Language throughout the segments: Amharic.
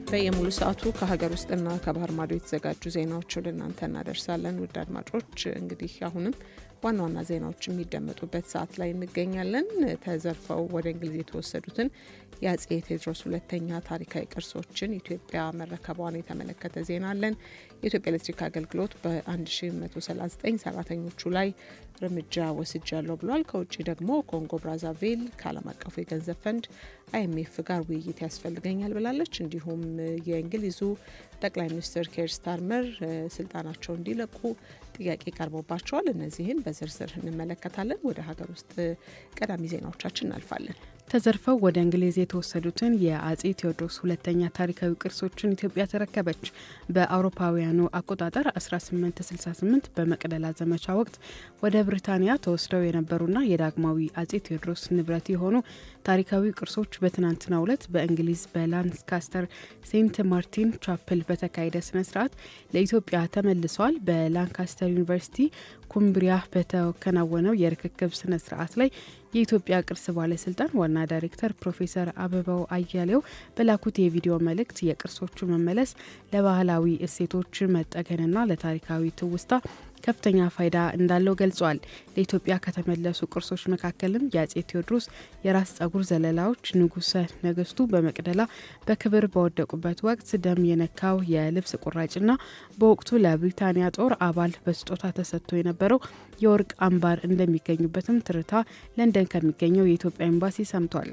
በየሙሉ ሰዓቱ ከሀገር ውስጥና ከባህር ማዶ የተዘጋጁ ዜናዎች ወደ እናንተ እናደርሳለን። ውድ አድማጮች እንግዲህ አሁንም ዋና ዋና ዜናዎች የሚደመጡበት ሰዓት ላይ እንገኛለን። ተዘርፈው ወደ እንግሊዝ የተወሰዱትን የአጼ ቴዎድሮስ ሁለተኛ ታሪካዊ ቅርሶችን ኢትዮጵያ መረከቧን የተመለከተ ዜና አለን። የኢትዮጵያ ኤሌክትሪክ አገልግሎት በ1139 ሰራተኞቹ ላይ እርምጃ ወስጃለሁ ብሏል። ከውጭ ደግሞ ኮንጎ ብራዛቪል ከዓለም አቀፉ የገንዘብ ፈንድ IMF ጋር ውይይት ያስፈልገኛል ብላለች። እንዲሁም የእንግሊዙ ጠቅላይ ሚኒስትር ኬር ስታርመር ስልጣናቸው እንዲለቁ ጥያቄ ቀርቦባቸዋል። እነዚህን በዝርዝር እንመለከታለን። ወደ ሀገር ውስጥ ቀዳሚ ዜናዎቻችን እናልፋለን። ተዘርፈው ወደ እንግሊዝ የተወሰዱትን የአጼ ቴዎድሮስ ሁለተኛ ታሪካዊ ቅርሶችን ኢትዮጵያ ተረከበች። በአውሮፓውያኑ አቆጣጠር 1868 በመቅደላ ዘመቻ ወቅት ወደ ብሪታንያ ተወስደው የነበሩና የዳግማዊ አጼ ቴዎድሮስ ንብረት የሆኑ ታሪካዊ ቅርሶች በትናንትናው ዕለት በእንግሊዝ በላንካስተር ሴንት ማርቲን ቻፕል በተካሄደ ስነስርዓት ለኢትዮጵያ ተመልሰዋል። በላንካስተር ዩኒቨርሲቲ ኩምብሪያ በተከናወነው የርክክብ ስነስርዓት ላይ የኢትዮጵያ ቅርስ ባለስልጣን ዋና ዳይሬክተር ፕሮፌሰር አበባው አያሌው በላኩት የቪዲዮ መልእክት የቅርሶቹ መመለስ ለባህላዊ እሴቶች መጠገንና ለታሪካዊ ትውስታ ከፍተኛ ፋይዳ እንዳለው ገልጿል። ለኢትዮጵያ ከተመለሱ ቅርሶች መካከልም የአጼ ቴዎድሮስ የራስ ጸጉር ዘለላዎች፣ ንጉሰ ነገስቱ በመቅደላ በክብር በወደቁበት ወቅት ደም የነካው የልብስ ቁራጭና በወቅቱ ለብሪታንያ ጦር አባል በስጦታ ተሰጥቶ የነበረው የወርቅ አምባር እንደሚገኙበትም ትርታ ለንደን ከሚገኘው የኢትዮጵያ ኤምባሲ ሰምቷል።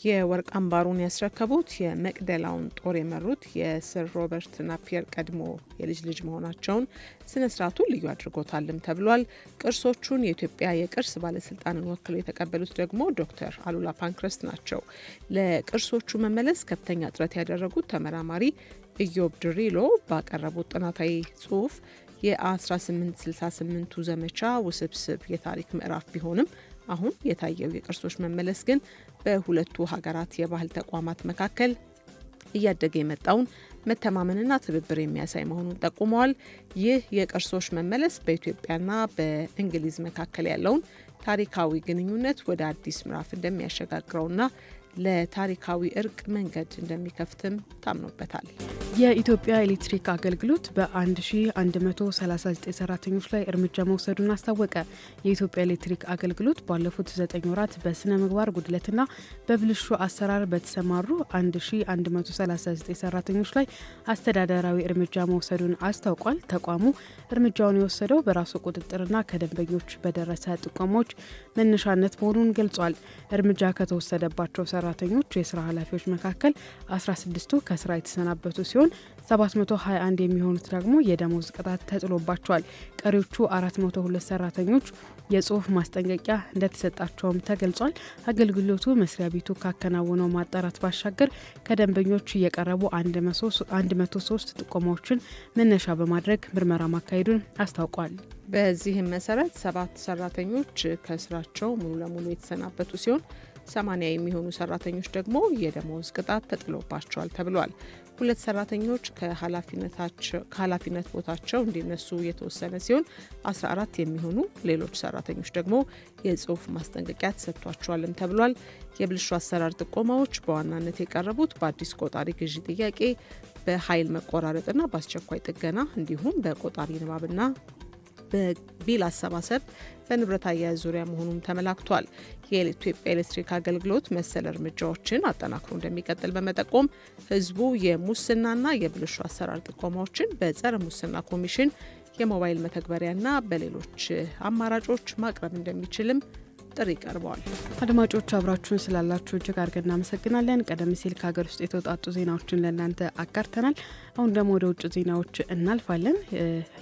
የወርቅ አምባሩን ያስረከቡት የመቅደላውን ጦር የመሩት የስር ሮበርት ናፒየር ቀድሞ የልጅ ልጅ መሆናቸውን ስነ ስርዓቱ ልዩ አድርጎታልም ተብሏል። ቅርሶቹን የኢትዮጵያ የቅርስ ባለስልጣንን ወክለው የተቀበሉት ደግሞ ዶክተር አሉላ ፓንክረስት ናቸው። ለቅርሶቹ መመለስ ከፍተኛ ጥረት ያደረጉት ተመራማሪ ኢዮብ ድሪሎ ባቀረቡት ጥናታዊ ጽሁፍ የ1868ቱ ዘመቻ ውስብስብ የታሪክ ምዕራፍ ቢሆንም አሁን የታየው የቅርሶች መመለስ ግን በሁለቱ ሀገራት የባህል ተቋማት መካከል እያደገ የመጣውን መተማመንና ትብብር የሚያሳይ መሆኑን ጠቁመዋል። ይህ የቅርሶች መመለስ በኢትዮጵያና በእንግሊዝ መካከል ያለውን ታሪካዊ ግንኙነት ወደ አዲስ ምዕራፍ እንደሚያሸጋግረውና ለታሪካዊ እርቅ መንገድ እንደሚከፍትም ታምኖበታል። የኢትዮጵያ ኤሌክትሪክ አገልግሎት በ1139 ሰራተኞች ላይ እርምጃ መውሰዱን አስታወቀ። የኢትዮጵያ ኤሌክትሪክ አገልግሎት ባለፉት 9 ወራት በስነ ምግባር ጉድለትና በብልሹ አሰራር በተሰማሩ 1139 ሰራተኞች ላይ አስተዳደራዊ እርምጃ መውሰዱን አስታውቋል። ተቋሙ እርምጃውን የወሰደው በራሱ ቁጥጥርና ከደንበኞች በደረሰ ጥቆማዎች መነሻነት መሆኑን ገልጿል። እርምጃ ከተወሰደባቸው ሰራተኞች የስራ ኃላፊዎች መካከል 16ቱ ከስራ የተሰናበቱ ሲሆን 721 የሚሆኑት ደግሞ የደሞዝ ቅጣት ተጥሎባቸዋል። ቀሪዎቹ 402 ሰራተኞች የጽሁፍ ማስጠንቀቂያ እንደተሰጣቸውም ተገልጿል። አገልግሎቱ መስሪያ ቤቱ ካከናወነው ማጣራት ባሻገር ከደንበኞች የቀረቡ 103 ጥቆማዎችን መነሻ በማድረግ ምርመራ ማካሄዱን አስታውቋል። በዚህም መሰረት 7 ሰራተኞች ከስራቸው ሙሉ ለሙሉ የተሰናበቱ ሲሆን 80 የሚሆኑ ሰራተኞች ደግሞ የደሞዝ ቅጣት ተጥሎባቸዋል ተብሏል። 2 ሰራተኞች ከኃላፊነት ቦታቸው እንዲነሱ የተወሰነ ሲሆን 14 የሚሆኑ ሌሎች ሰራተኞች ደግሞ የጽሁፍ ማስጠንቀቂያ ተሰጥቷቸዋልም ተብሏል። የብልሹ አሰራር ጥቆማዎች በዋናነት የቀረቡት በአዲስ ቆጣሪ ግዢ ጥያቄ፣ በኃይል መቆራረጥና በአስቸኳይ ጥገና እንዲሁም በቆጣሪ ንባብና በቢል አሰባሰብ በንብረት አያያዝ ዙሪያ መሆኑን ተመላክቷል። የኢትዮጵያ ኤሌክትሪክ አገልግሎት መሰል እርምጃዎችን አጠናክሮ እንደሚቀጥል በመጠቆም ህዝቡ የሙስናና የብልሹ አሰራር ጥቆማዎችን በጸረ ሙስና ኮሚሽን የሞባይል መተግበሪያና በሌሎች አማራጮች ማቅረብ እንደሚችልም ጥሪ ቀርበዋል። አድማጮች አብራችሁን ስላላችሁ እጅግ አድርገን እናመሰግናለን። ቀደም ሲል ከሀገር ውስጥ የተውጣጡ ዜናዎችን ለእናንተ አጋርተናል። አሁን ደግሞ ወደ ውጭ ዜናዎች እናልፋለን።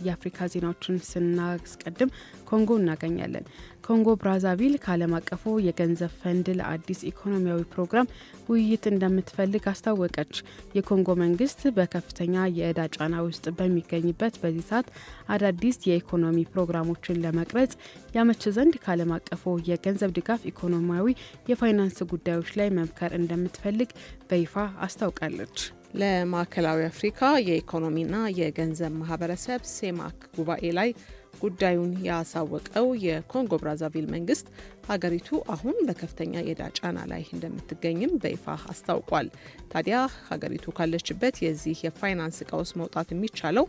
የአፍሪካ ዜናዎችን ስናስቀድም ኮንጎ እናገኛለን። ኮንጎ ብራዛቪል ከዓለም አቀፉ የገንዘብ ፈንድ ለአዲስ ኢኮኖሚያዊ ፕሮግራም ውይይት እንደምትፈልግ አስታወቀች። የኮንጎ መንግስት በከፍተኛ የዕዳ ጫና ውስጥ በሚገኝበት በዚህ ሰዓት አዳዲስ የኢኮኖሚ ፕሮግራሞችን ለመቅረጽ ያመች ዘንድ ከዓለም አቀፉ የገንዘብ ድጋፍ ኢኮኖሚያዊ የፋይናንስ ጉዳዮች ላይ መምከር እንደምትፈልግ በይፋ አስታውቃለች። ለማዕከላዊ አፍሪካ የኢኮኖሚና የገንዘብ ማህበረሰብ ሴማክ ጉባኤ ላይ ጉዳዩን ያሳወቀው የኮንጎ ብራዛቪል መንግስት ሀገሪቱ አሁን በከፍተኛ የዕዳ ጫና ላይ እንደምትገኝም በይፋ አስታውቋል። ታዲያ ሀገሪቱ ካለችበት የዚህ የፋይናንስ ቀውስ መውጣት የሚቻለው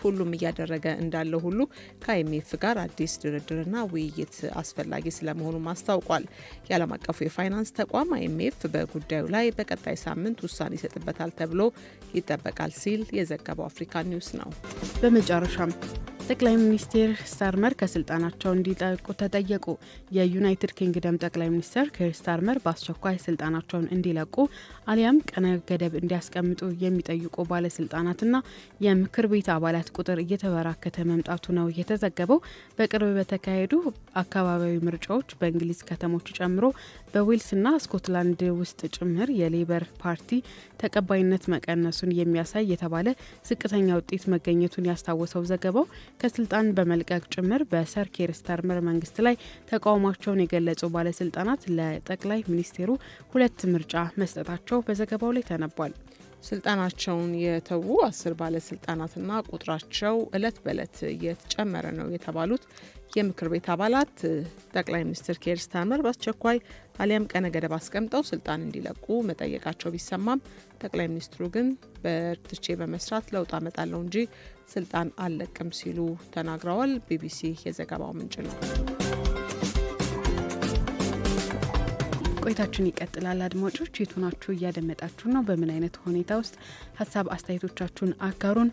ሁሉም እያደረገ እንዳለው ሁሉ ከአይኤምኤፍ ጋር አዲስ ድርድርና ውይይት አስፈላጊ ስለመሆኑም አስታውቋል። የዓለም አቀፉ የፋይናንስ ተቋም አይኤምኤፍ በጉዳዩ ላይ በቀጣይ ሳምንት ውሳኔ ይሰጥበታል ተብሎ ይጠበቃል ሲል የዘገበው አፍሪካ ኒውስ ነው። በመጨረሻም ጠቅላይ ሚኒስትር ስታርመር ከስልጣናቸው እንዲለቁ ተጠየቁ። የዩናይትድ ኪንግደም ጠቅላይ ሚኒስትር ኬር ስታርመር በአስቸኳይ ስልጣናቸውን እንዲለቁ አሊያም ቀነ ገደብ እንዲያስቀምጡ የሚጠይቁ ባለስልጣናትና የምክር ቤት አባላት ቁጥር እየተበራከተ መምጣቱ ነው የተዘገበው። በቅርብ በተካሄዱ አካባቢያዊ ምርጫዎች በእንግሊዝ ከተሞች ጨምሮ በዌልስና ስኮትላንድ ውስጥ ጭምር የሌበር ፓርቲ ተቀባይነት መቀነሱን የሚያሳይ የተባለ ዝቅተኛ ውጤት መገኘቱን ያስታወሰው ዘገባው ከስልጣን በመልቀቅ ጭምር በሰር ኬር ስታርመር መንግስት ላይ ተቃውሟቸውን የገለጹ ባለስልጣናት ለጠቅላይ ሚኒስቴሩ 2 ምርጫ መስጠታቸው በዘገባው ላይ ተነቧል። ስልጣናቸውን የተዉ 10 ባለስልጣናትና ቁጥራቸው እለት በእለት እየተጨመረ ነው የተባሉት የምክር ቤት አባላት ጠቅላይ ሚኒስትር ኬር ስታርመር በአስቸኳይ አሊያም ቀነ ገደብ አስቀምጠው ስልጣን እንዲለቁ መጠየቃቸው ቢሰማም ጠቅላይ ሚኒስትሩ ግን በርትቼ በመስራት ለውጥ አመጣለሁ እንጂ ስልጣን አልለቅም ሲሉ ተናግረዋል። ቢቢሲ የዘገባው ምንጭ ነው። ቆይታችን ይቀጥላል። አድማጮች የቱናችሁ እያደመጣችሁ ነው? በምን አይነት ሁኔታ ውስጥ ሀሳብ አስተያየቶቻችሁን አጋሩን።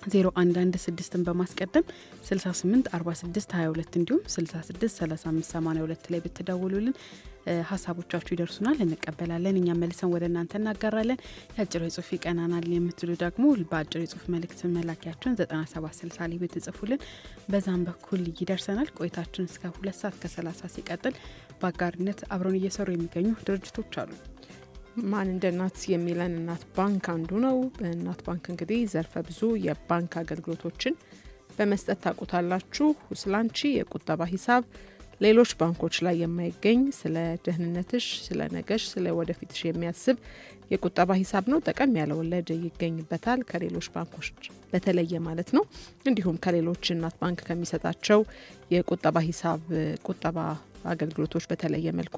0116ን በማስቀደም 68 46 22 እንዲሁም 66 35 82 ላይ ብትደውሉልን ሀሳቦቻችሁ ይደርሱናል፣ እንቀበላለን። እኛም መልሰን ወደ እናንተ እናጋራለን። የአጭር ጽሁፍ ይቀናናል የምትሉ ደግሞ በአጭር ጽሁፍ መልእክት መላኪያችን 9760 ላይ ብትጽፉልን በዛም በኩል ይደርሰናል። ቆይታችን እስከ 2 ሰዓት ከ30 ሲቀጥል በአጋርነት አብረን እየሰሩ የሚገኙ ድርጅቶች አሉ። ማን እንደ እናት የሚለን እናት ባንክ አንዱ ነው። እናት ባንክ እንግዲህ ዘርፈ ብዙ የባንክ አገልግሎቶችን በመስጠት ታውቁታላችሁ። ስላንቺ የቁጠባ ሂሳብ ሌሎች ባንኮች ላይ የማይገኝ ስለ ደህንነትሽ፣ ስለ ነገሽ፣ ስለ ወደፊትሽ የሚያስብ የቁጠባ ሂሳብ ነው። ጠቀም ያለ ወለድ ይገኝበታል ከሌሎች ባንኮች በተለየ ማለት ነው። እንዲሁም ከሌሎች እናት ባንክ ከሚሰጣቸው የቁጠባ ሂሳብ ቁጠባ አገልግሎቶች በተለየ መልኩ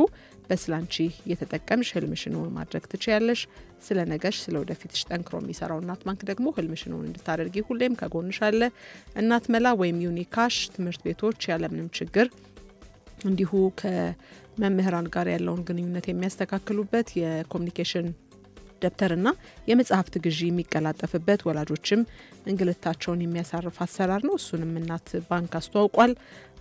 በስላንቺ የተጠቀምሽ ህልምሽን ማድረግ ትችያለሽ። ስለ ነገሽ፣ ስለ ወደፊትሽ ጠንክሮ የሚሰራው እናት ባንክ ደግሞ ህልምሽን እንድታደርጊ ሁሌም ከጎንሽ አለ። እናት መላ ወይም ዩኒካሽ ትምህርት ቤቶች ያለምንም ችግር እንዲሁ ከመምህራን ጋር ያለውን ግንኙነት የሚያስተካክሉበት የኮሚኒኬሽን ደብተርና የመጽሐፍት ግዢ የሚቀላጠፍበት ወላጆችም እንግልታቸውን የሚያሳርፍ አሰራር ነው። እሱንም እናት ባንክ አስተዋውቋል።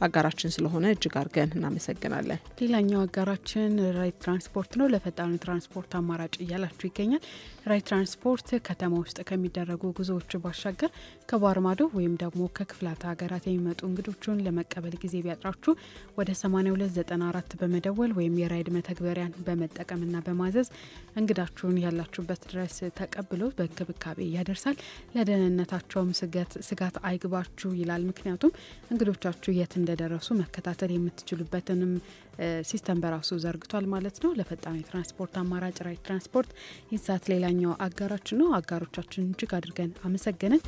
አጋራችን ስለሆነ እጅግ አድርገን እናመሰግናለን። ሌላኛው አጋራችን ራይት ትራንስፖርት ነው። ለፈጣኑ ትራንስፖርት አማራጭ እያላችሁ ይገኛል። ራይት ትራንስፖርት ከተማ ውስጥ ከሚደረጉ ጉዞዎች ባሻገር ከባህር ማዶ ወይም ደግሞ ከክፍላት ሀገራት የሚመጡ እንግዶችን ለመቀበል ጊዜ ቢያጥራችሁ ወደ 8294 በመደወል ወይም የራይድ መተግበሪያን በመጠቀምና በማዘዝ እንግዳችሁን ያላችሁበት ድረስ ተቀብሎ በእንክብካቤ ያደርሳል። ለደህንነታቸውም ስጋት አይግባችሁ ይላል። ምክንያቱም እንግዶቻችሁ የት እንደደረሱ መከታተል የምትችሉበትንም ሲስተም በራሱ ዘርግቷል ማለት ነው። ለፈጣኑ የትራንስፖርት አማራጭ ራይት ትራንስፖርት ይዛት ሌላኛው አጋራችን ነው። አጋሮቻችን እጅግ አድርገን አመሰገንን።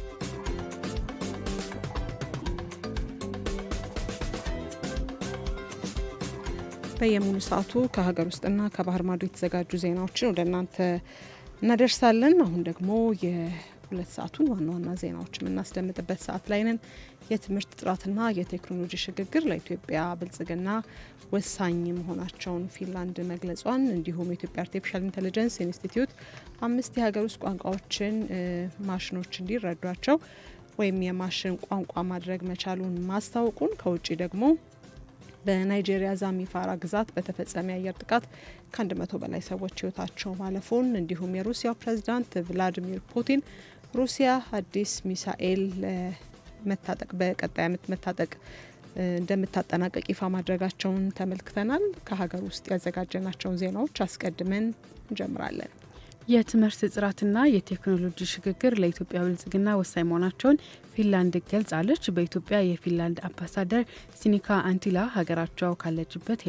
በየሙሉ ሰዓቱ ከሀገር ውስጥና ከባህር ማዶ የተዘጋጁ ዜናዎችን ወደ እናንተ እናደርሳለን። አሁን ደግሞ የሁለት ሰዓቱን ዋና ዋና ዜናዎች የምናስደምጥበት ሰዓት ላይ ነን። የትምህርት ጥራትና የቴክኖሎጂ ሽግግር ለኢትዮጵያ ብልጽግና ወሳኝ መሆናቸውን ፊንላንድ መግለጿን፣ እንዲሁም የኢትዮጵያ አርቲፊሻል ኢንተለጀንስ ኢንስቲትዩት 5 የሀገር ውስጥ ቋንቋዎችን ማሽኖች እንዲረዷቸው ወይም የማሽን ቋንቋ ማድረግ መቻሉን ማስታወቁን፣ ከውጭ ደግሞ በናይጄሪያ ዛሚፋራ ግዛት በተፈጸመ የአየር ጥቃት ከ100 በላይ ሰዎች ህይወታቸው ማለፉን፣ እንዲሁም የሩሲያው ፕሬዝዳንት ቭላዲሚር ፑቲን ሩሲያ አዲስ ሚሳኤል መታጠቅ በቀጣይ ዓመት መታጠቅ እንደምታጠናቀቅ ይፋ ማድረጋቸውን ተመልክተናል። ከሀገር ውስጥ ያዘጋጀናቸውን ዜናዎች አስቀድመን እንጀምራለን። የትምህርት ጥራትና የቴክኖሎጂ ሽግግር ለኢትዮጵያ ብልጽግና ወሳኝ መሆናቸውን ፊንላንድ ገልጻለች። በኢትዮጵያ የፊንላንድ አምባሳደር ሲኒካ አንቲላ ሀገራቸው ካለችበት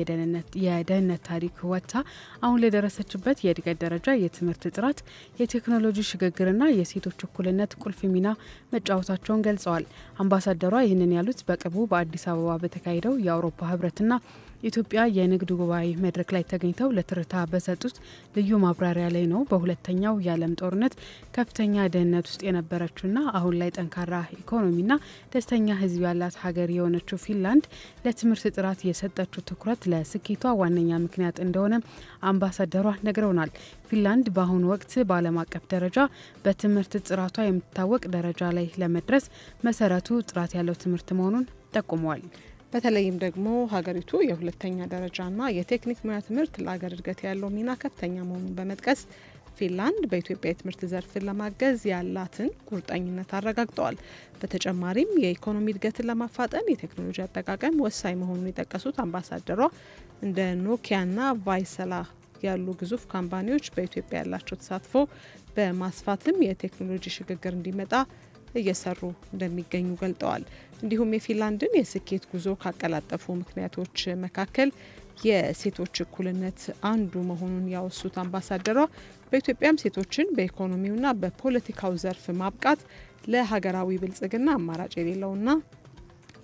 የደህንነት ታሪክ ወጥታ አሁን ለደረሰችበት የእድገት ደረጃ የትምህርት ጥራት፣ የቴክኖሎጂ ሽግግርና የሴቶች እኩልነት ቁልፍ ሚና መጫወታቸውን ገልጸዋል። አምባሳደሯ ይህንን ያሉት በቅርቡ በአዲስ አበባ በተካሄደው የአውሮፓ ህብረትና ኢትዮጵያ የንግድ ጉባኤ መድረክ ላይ ተገኝተው ለትርታ በሰጡት ልዩ ማብራሪያ ላይ ነው። በሁለተኛው የዓለም ጦርነት ከፍተኛ ድህነት ውስጥ የነበረችውና አሁን ላይ ጠንካራ ኢኮኖሚና ደስተኛ ህዝብ ያላት ሀገር የሆነችው ፊንላንድ ለትምህርት ጥራት የሰጠችው ትኩረት ለስኬቷ ዋነኛ ምክንያት እንደሆነ አምባሳደሯ ነግረውናል። ፊንላንድ በአሁኑ ወቅት በዓለም አቀፍ ደረጃ በትምህርት ጥራቷ የምትታወቅ ደረጃ ላይ ለመድረስ መሰረቱ ጥራት ያለው ትምህርት መሆኑን ጠቁመዋል። በተለይም ደግሞ ሀገሪቱ የሁለተኛ ደረጃና የቴክኒክ ሙያ ትምህርት ለሀገር እድገት ያለው ሚና ከፍተኛ መሆኑን በመጥቀስ ፊንላንድ በኢትዮጵያ የትምህርት ዘርፍን ለማገዝ ያላትን ቁርጠኝነት አረጋግጠዋል። በተጨማሪም የኢኮኖሚ እድገትን ለማፋጠን የቴክኖሎጂ አጠቃቀም ወሳኝ መሆኑን የጠቀሱት አምባሳደሯ እንደ ኖኪያና ቫይሰላ ያሉ ግዙፍ ካምፓኒዎች በኢትዮጵያ ያላቸው ተሳትፎ በማስፋትም የቴክኖሎጂ ሽግግር እንዲመጣ እየሰሩ እንደሚገኙ ገልጠዋል። እንዲሁም የፊንላንድን የስኬት ጉዞ ካቀላጠፉ ምክንያቶች መካከል የሴቶች እኩልነት አንዱ መሆኑን ያወሱት አምባሳደሯ በኢትዮጵያም ሴቶችን በኢኮኖሚውና በፖለቲካው ዘርፍ ማብቃት ለሀገራዊ ብልጽግና አማራጭ የሌለውና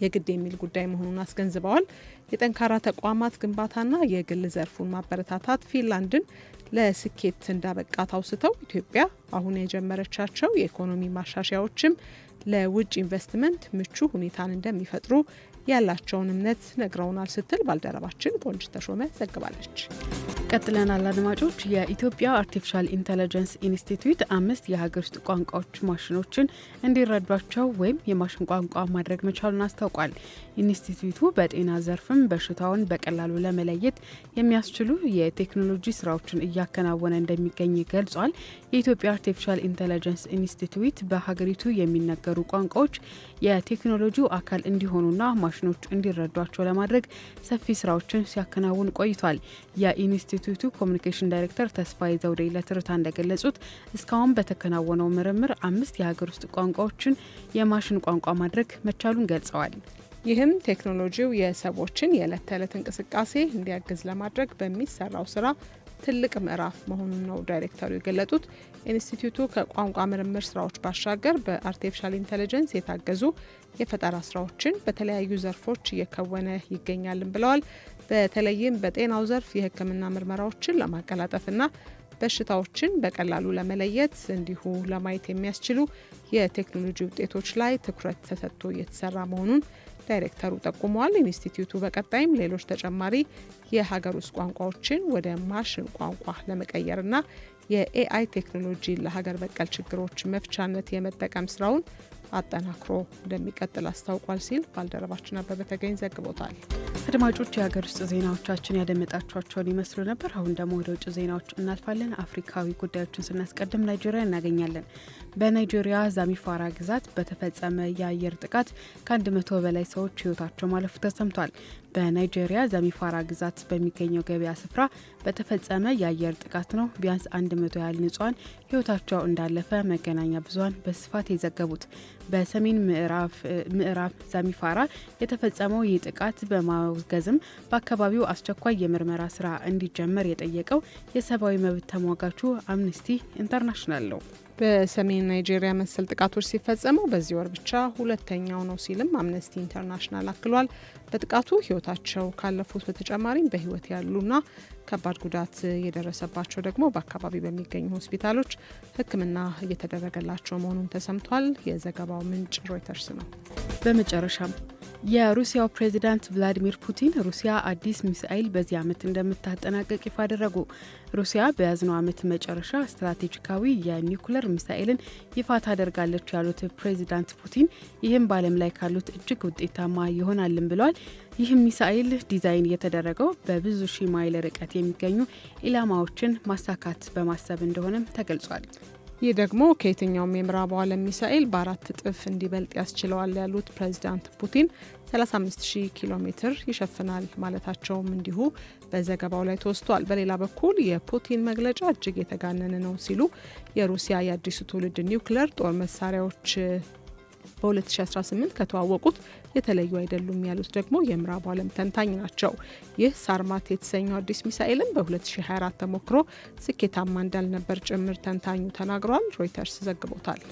የግድ የሚል ጉዳይ መሆኑን አስገንዝበዋል። የጠንካራ ተቋማት ግንባታና የግል ዘርፉን ማበረታታት ፊንላንድን ለስኬት እንዳበቃት አውስተው ኢትዮጵያ አሁን የጀመረቻቸው የኢኮኖሚ ማሻሻያዎችም ለውጭ ኢንቨስትመንት ምቹ ሁኔታን እንደሚፈጥሩ ያላቸውን እምነት ነግረውናል ስትል ባልደረባችን ቆንጅት ተሾመ ዘግባለች። ቀጥለናል አድማጮች። የኢትዮጵያ አርቲፊሻል ኢንተለጀንስ ኢንስቲትዩት 5 የሀገር ውስጥ ቋንቋዎች ማሽኖችን እንዲረዷቸው ወይም የማሽን ቋንቋ ማድረግ መቻሉን አስታውቋል። ኢንስቲትዩቱ በጤና ዘርፍም በሽታውን በቀላሉ ለመለየት የሚያስችሉ የቴክኖሎጂ ስራዎችን እያከናወነ እንደሚገኝ ገልጿል። የኢትዮጵያ አርቲፊሻል ኢንተለጀንስ ኢንስቲትዩት በሀገሪቱ የሚነገሩ ቋንቋዎች የቴክኖሎጂው አካል እንዲሆኑና ማሽኖች እንዲረዷቸው ለማድረግ ሰፊ ስራዎችን ሲያከናውን ቆይቷል። የኢንስቲትዩቱ ኮሚኒኬሽን ዳይሬክተር ተስፋዬ ዘውዴ ለትርታ እንደገለጹት እስካሁን በተከናወነው ምርምር 5 የሀገር ውስጥ ቋንቋዎችን የማሽን ቋንቋ ማድረግ መቻሉን ገልጸዋል። ይህም ቴክኖሎጂው የሰዎችን የዕለት ተዕለት እንቅስቃሴ እንዲያግዝ ለማድረግ በሚሰራው ስራ ትልቅ ምዕራፍ መሆኑን ነው ዳይሬክተሩ የገለጡት። ኢንስቲትዩቱ ከቋንቋ ምርምር ስራዎች ባሻገር በአርቲፊሻል ኢንተለጀንስ የታገዙ የፈጠራ ስራዎችን በተለያዩ ዘርፎች እየከወነ ይገኛልን ብለዋል። በተለይም በጤናው ዘርፍ የሕክምና ምርመራዎችን ለማቀላጠፍና በሽታዎችን በቀላሉ ለመለየት እንዲሁ ለማየት የሚያስችሉ የቴክኖሎጂ ውጤቶች ላይ ትኩረት ተሰጥቶ እየተሰራ መሆኑን ዳይሬክተሩ ጠቁመዋል። ኢንስቲትዩቱ በቀጣይም ሌሎች ተጨማሪ የሀገር ውስጥ ቋንቋዎችን ወደ ማሽን ቋንቋ ለመቀየርና የኤአይ ቴክኖሎጂ ለሀገር በቀል ችግሮች መፍቻነት የመጠቀም ስራውን አጠናክሮ እንደሚቀጥል አስታውቋል ሲል ባልደረባችን አበበ ተገኝ ዘግቦታል። አድማጮች የሀገር ውስጥ ዜናዎቻችን ያደመጣችኋቸውን ይመስሉ ነበር። አሁን ደግሞ ወደ ውጭ ዜናዎች እናልፋለን። አፍሪካዊ ጉዳዮችን ስናስቀድም ናይጄሪያ እናገኛለን። በናይጄሪያ ዛሚፋራ ግዛት በተፈጸመ የአየር ጥቃት ከ100 በላይ ሰዎች ህይወታቸው ማለፉ ተሰምቷል። በናይጄሪያ ዛሚፋራ ግዛት በሚገኘው ገበያ ስፍራ በተፈጸመ የአየር ጥቃት ነው ቢያንስ 100 ያህል ንጹሃን ህይወታቸው እንዳለፈ መገናኛ ብዙሃን በስፋት የዘገቡት። በሰሜን ምዕራብ ዛሚፋራ የተፈጸመው ይህ ጥቃት በማውገዝም በአካባቢው አስቸኳይ የምርመራ ስራ እንዲጀመር የጠየቀው የሰብአዊ መብት ተሟጋቹ አምነስቲ ኢንተርናሽናል ነው። በሰሜን ናይጄሪያ መሰል ጥቃቶች ሲፈጸሙ በዚህ ወር ብቻ ሁለተኛው ነው ሲልም አምነስቲ ኢንተርናሽናል አክሏል። በጥቃቱ ህይወታቸው ካለፉት በተጨማሪም በህይወት ያሉና ከባድ ጉዳት የደረሰባቸው ደግሞ በአካባቢ በሚገኙ ሆስፒታሎች ሕክምና እየተደረገላቸው መሆኑን ተሰምቷል። የዘገባው ምንጭ ሮይተርስ ነው። በመጨረሻም የሩሲያው ፕሬዚዳንት ቭላዲሚር ፑቲን ሩሲያ አዲስ ሚሳኤል በዚህ ዓመት እንደምታጠናቀቅ ይፋ አደረጉ። ሩሲያ በያዝነው ዓመት መጨረሻ ስትራቴጂካዊ የኒውክሌር ሚሳኤልን ይፋ ታደርጋለች ያሉት ፕሬዚዳንት ፑቲን ይህም በዓለም ላይ ካሉት እጅግ ውጤታማ ይሆናልን ብለዋል። ይህም ሚሳኤል ዲዛይን የተደረገው በብዙ ሺህ ማይል ርቀት የሚገኙ ኢላማዎችን ማሳካት በማሰብ እንደሆነም ተገልጿል። ይህ ደግሞ ከየትኛውም የምዕራቡ ዓለም ሚሳኤል በ4 እጥፍ እንዲበልጥ ያስችለዋል ያሉት ፕሬዚዳንት ፑቲን 35000 ኪሎ ሜትር ይሸፍናል ማለታቸውም እንዲሁ በዘገባው ላይ ተወስቷል። በሌላ በኩል የፑቲን መግለጫ እጅግ የተጋነነ ነው ሲሉ የሩሲያ የአዲሱ ትውልድ ኒውክሌር ጦር መሳሪያዎች በ2018 ከተዋወቁት የተለዩ አይደሉም ያሉት ደግሞ የምዕራቡ ዓለም ተንታኝ ናቸው። ይህ ሳርማት የተሰኘው አዲስ ሚሳኤልም በ2024 ተሞክሮ ስኬታማ እንዳልነበር ጭምር ተንታኙ ተናግረዋል። ሮይተርስ ዘግቦታል።